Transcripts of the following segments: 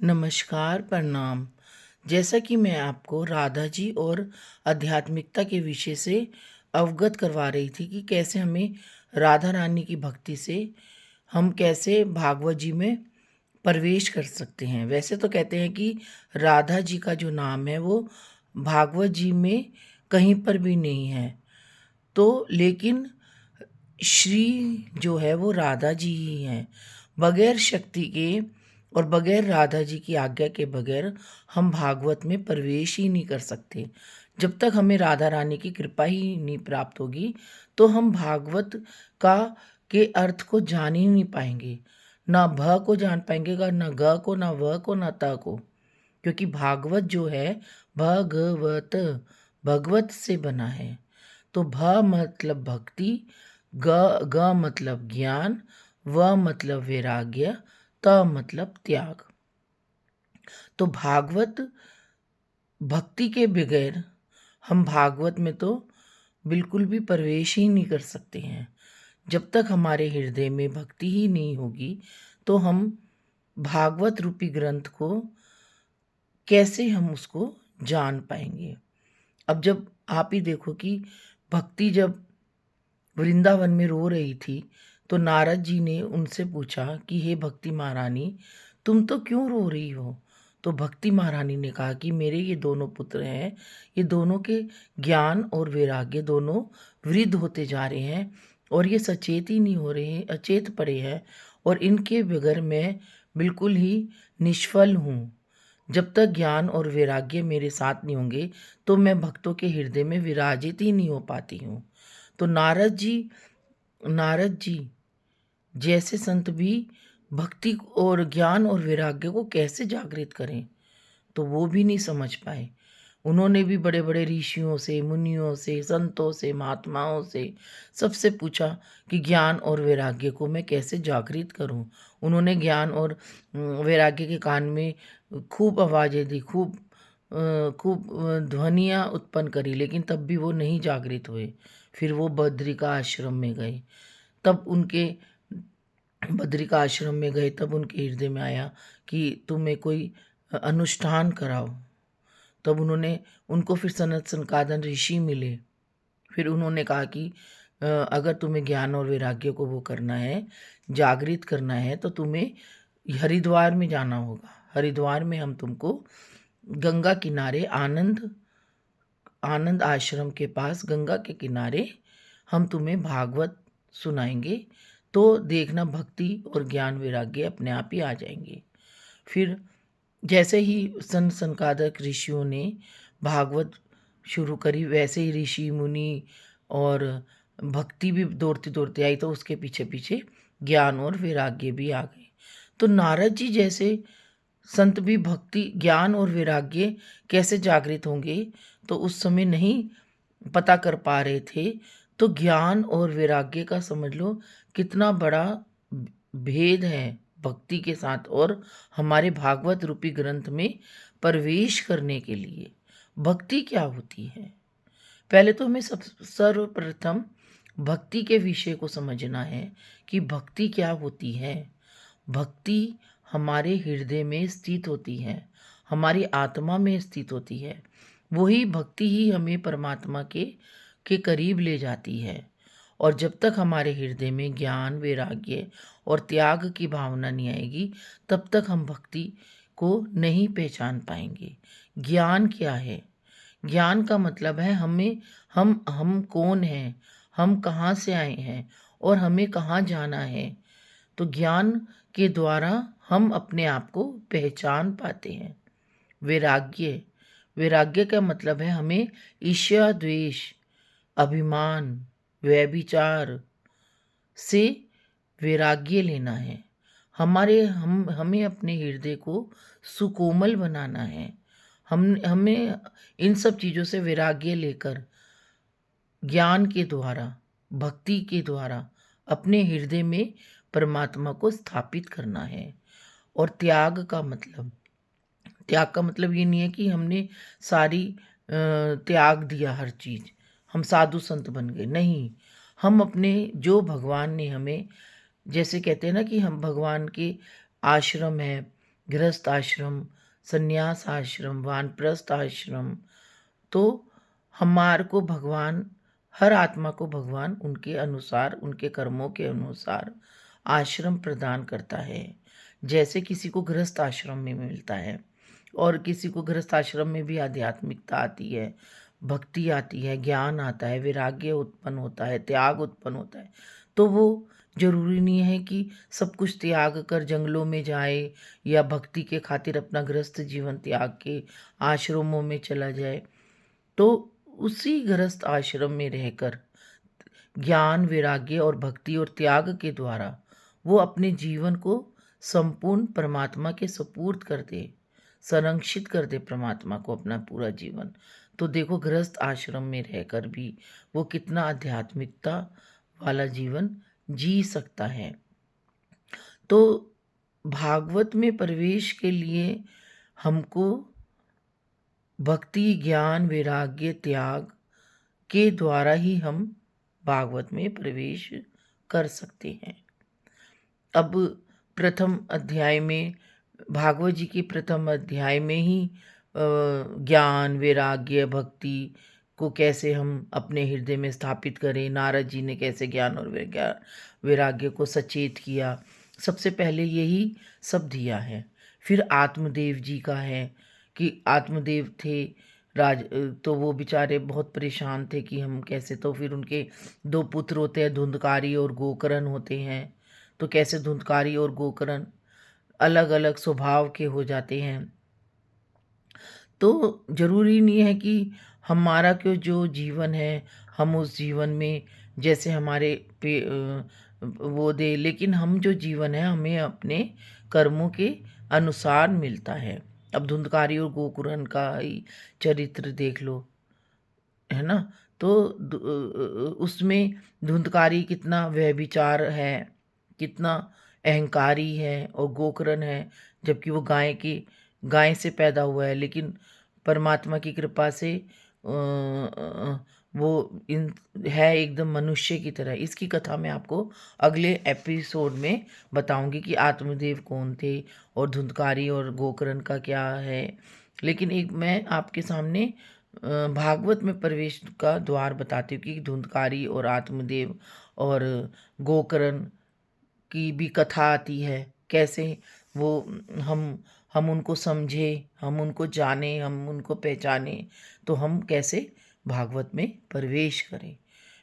नमस्कार, प्रणाम। जैसा कि मैं आपको राधा जी और आध्यात्मिकता के विषय से अवगत करवा रही थी कि कैसे हमें राधा रानी की भक्ति से हम कैसे भागवत जी में प्रवेश कर सकते हैं। वैसे तो कहते हैं कि राधा जी का जो नाम है वो भागवत जी में कहीं पर भी नहीं है। तो लेकिन श्री जो है वो राधा जी ही हैं। बगैर शक्ति के और बगैर राधा जी की आज्ञा के बगैर हम भागवत में प्रवेश ही नहीं कर सकते। जब तक हमें राधा रानी की कृपा ही नहीं प्राप्त होगी तो हम भागवत का के अर्थ को जान ही नहीं पाएंगे। ना भ को जान पाएंगे, ना ग को, ना व को, ना त को। क्योंकि भागवत जो है भगवत, भगवत से बना है। तो भ मतलब भक्ति, ग ग मतलब ज्ञान, व मतलब वैराग्य, त मतलब त्याग। तो भागवत भक्ति के बगैर हम भागवत में तो बिल्कुल भी प्रवेश ही नहीं कर सकते हैं। जब तक हमारे हृदय में भक्ति ही नहीं होगी तो हम भागवत रूपी ग्रंथ को कैसे हम उसको जान पाएंगे। अब जब आप ही देखो कि भक्ति जब वृंदावन में रो रही थी तो नारद जी ने उनसे पूछा कि हे भक्ति महारानी, तुम तो क्यों रो रही हो। तो भक्ति महारानी ने कहा कि मेरे ये दोनों पुत्र हैं, ये दोनों के ज्ञान और वैराग्य दोनों वृद्ध होते जा रहे हैं और ये सचेत ही नहीं हो रहे हैं, अचेत पड़े हैं और इनके बगैर मैं बिल्कुल ही निष्फल हूँ। जब तक ज्ञान और वैराग्य मेरे साथ नहीं होंगे तो मैं भक्तों के हृदय में विराजित ही नहीं हो पाती हूँ। तो नारद जी जैसे संत भी भक्ति और ज्ञान और वैराग्य को कैसे जागृत करें, तो वो भी नहीं समझ पाए। उन्होंने भी बड़े बड़े ऋषियों से, मुनियों से, संतों से, महात्माओं से सबसे पूछा कि ज्ञान और वैराग्य को मैं कैसे जागृत करूं। उन्होंने ज्ञान और वैराग्य के कान में खूब आवाज़ें दी, खूब ध्वनियाँ उत्पन्न करी, लेकिन तब भी वो नहीं जागृत हुए। फिर वो बद्रिका आश्रम में गए। तब उनके बद्रिका आश्रम में गए तब उनके हृदय में आया कि तुम्हें कोई अनुष्ठान कराओ। तब उन्होंने उनको फिर सनत सनकादन ऋषि मिले। फिर उन्होंने कहा कि अगर तुम्हें ज्ञान और वैराग्य को वो करना है, जागृत करना है, तो तुम्हें हरिद्वार में जाना होगा। हरिद्वार में हम तुमको गंगा किनारे आनंद आश्रम के पास गंगा के किनारे हम तुम्हें भागवत सुनाएंगे। तो देखना भक्ति और ज्ञान वैराग्य अपने आप ही आ जाएंगे। फिर जैसे ही सनकादक ऋषियों ने भागवत शुरू करी वैसे ही ऋषि मुनि और भक्ति भी दौड़ती दौड़ती आई, तो उसके पीछे पीछे ज्ञान और वैराग्य भी आ गए। तो नारद जी जैसे संत भी भक्ति ज्ञान और वैराग्य कैसे जागृत होंगे तो उस समय नहीं पता कर पा रहे थे। तो ज्ञान और वैराग्य का समझ लो कितना बड़ा भेद है भक्ति के साथ और हमारे भागवत रूपी ग्रंथ में प्रवेश करने के लिए। भक्ति क्या होती है? पहले तो हमें सर्वप्रथम भक्ति के विषय को समझना है कि भक्ति क्या होती है। भक्ति हमारे हृदय में स्थित होती है, हमारी आत्मा में स्थित होती है। वही भक्ति ही हमें परमात्मा के करीब ले जाती है। और जब तक हमारे हृदय में ज्ञान वैराग्य और त्याग की भावना नहीं आएगी तब तक हम भक्ति को नहीं पहचान पाएंगे। ज्ञान क्या है? ज्ञान का मतलब है हम कौन हैं, हम कहाँ से आए हैं और हमें कहाँ जाना है। तो ज्ञान के द्वारा हम अपने आप को पहचान पाते हैं। वैराग्य, वैराग्य का मतलब है हमें ईर्ष्या द्वेष अभिमान व्यभिचार से वैराग्य लेना है। हमें अपने हृदय को सुकोमल बनाना है। हमें इन सब चीज़ों से वैराग्य लेकर ज्ञान के द्वारा भक्ति के द्वारा अपने हृदय में परमात्मा को स्थापित करना है। और त्याग का मतलब ये नहीं है कि हमने सारी त्याग दिया हर चीज़, हम साधु संत बन गए। नहीं, हम अपने जो भगवान ने हमें, जैसे कहते हैं ना कि हम भगवान के आश्रम है, गृहस्थ आश्रम, संन्यास आश्रम, वानप्रस्थ आश्रम। तो हमारे को भगवान, हर आत्मा को भगवान उनके अनुसार, उनके कर्मों के अनुसार आश्रम प्रदान करता है। जैसे किसी को गृहस्थ आश्रम में मिलता है और किसी को गृहस्थ आश्रम में भी आध्यात्मिकता आती है, भक्ति आती है, ज्ञान आता है, वैराग्य उत्पन्न होता है, त्याग उत्पन्न होता है। तो वो ज़रूरी नहीं है कि सब कुछ त्याग कर जंगलों में जाए या भक्ति के खातिर अपना गृहस्थ जीवन त्याग के आश्रमों में चला जाए। तो उसी गृहस्थ आश्रम में रहकर ज्ञान, वैराग्य और भक्ति और त्याग के द्वारा वो अपने जीवन को संपूर्ण परमात्मा के सुपुर्द कर दे, संरक्षित कर दे परमात्मा को अपना पूरा जीवन। तो देखो गृहस्थ आश्रम में रहकर भी वो कितना आध्यात्मिकता वाला जीवन जी सकता है। तो भागवत में प्रवेश के लिए हमको भक्ति, ज्ञान, वैराग्य, त्याग के द्वारा ही हम भागवत में प्रवेश कर सकते हैं। अब प्रथम अध्याय में, भागवत जी के प्रथम अध्याय में ही ज्ञान, वैराग्य, भक्ति को कैसे हम अपने हृदय में स्थापित करें, नारद जी ने कैसे ज्ञान और वैराग्य को सचेत किया, सबसे पहले यही सब दिया है। फिर आत्मदेव जी का है कि आत्मदेव थे तो वो बेचारे बहुत परेशान थे कि हम कैसे, तो फिर उनके दो पुत्र होते हैं, धुंधकारी और गोकर्ण होते हैं। तो कैसे धुंधकारी और गोकर्ण अलग अलग स्वभाव के हो जाते हैं। तो ज़रूरी नहीं है कि हमारा जो जीवन है हम उस जीवन में जैसे हमारे वो दे, लेकिन हम जो जीवन है हमें अपने कर्मों के अनुसार मिलता है। अब धुंधकारी और गोकर्ण का ही चरित्र देख लो, है ना। तो उसमें धुंधकारी कितना व्यभिचार है, कितना अहंकारी है, और गोकर्ण है जबकि वो गाय से पैदा हुआ है, लेकिन परमात्मा की कृपा से वो इन है एकदम मनुष्य की तरह। इसकी कथा मैं आपको अगले एपिसोड में बताऊंगी कि आत्मदेव कौन थे और धुंधकारी और गोकर्ण का क्या है। लेकिन एक मैं आपके सामने भागवत में प्रवेश का द्वार बताती हूँ कि धुंधकारी और आत्मदेव और गोकर्ण की भी कथा आती है, कैसे वो हम उनको समझे, हम उनको जाने, हम उनको पहचाने, तो हम कैसे भागवत में प्रवेश करें।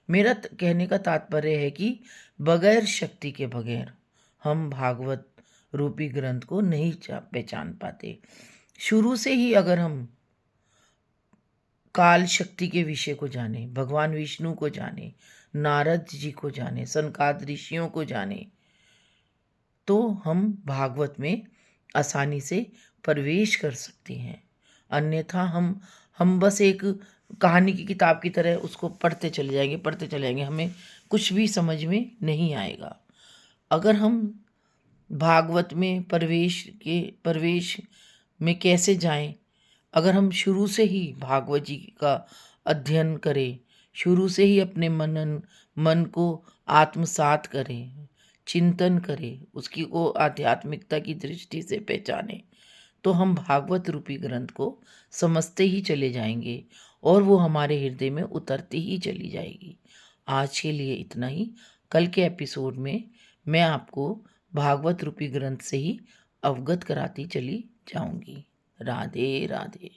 मेरा कहने का तात्पर्य है कि बगैर शक्ति के बगैर हम भागवत रूपी ग्रंथ को नहीं पहचान पाते। शुरू से ही अगर हम काल शक्ति के विषय को जाने, भगवान विष्णु को जाने, नारद जी को जाने, सनकाद ऋषियों को जाने, तो हम भागवत में आसानी से प्रवेश कर सकते हैं। अन्यथा हम बस एक कहानी की किताब की तरह उसको पढ़ते चले जाएंगे, हमें कुछ भी समझ में नहीं आएगा। अगर हम भागवत में प्रवेश में कैसे जाएं, अगर हम शुरू से ही भागवत जी का अध्ययन करें, शुरू से ही अपने मन को आत्मसात करें, चिंतन करें, उसकी को आध्यात्मिकता की दृष्टि से पहचानें, तो हम भागवत रूपी ग्रंथ को समझते ही चले जाएंगे और वो हमारे हृदय में उतरती ही चली जाएगी। आज के लिए इतना ही। कल के एपिसोड में मैं आपको भागवत रूपी ग्रंथ से ही अवगत कराती चली जाऊंगी। राधे राधे।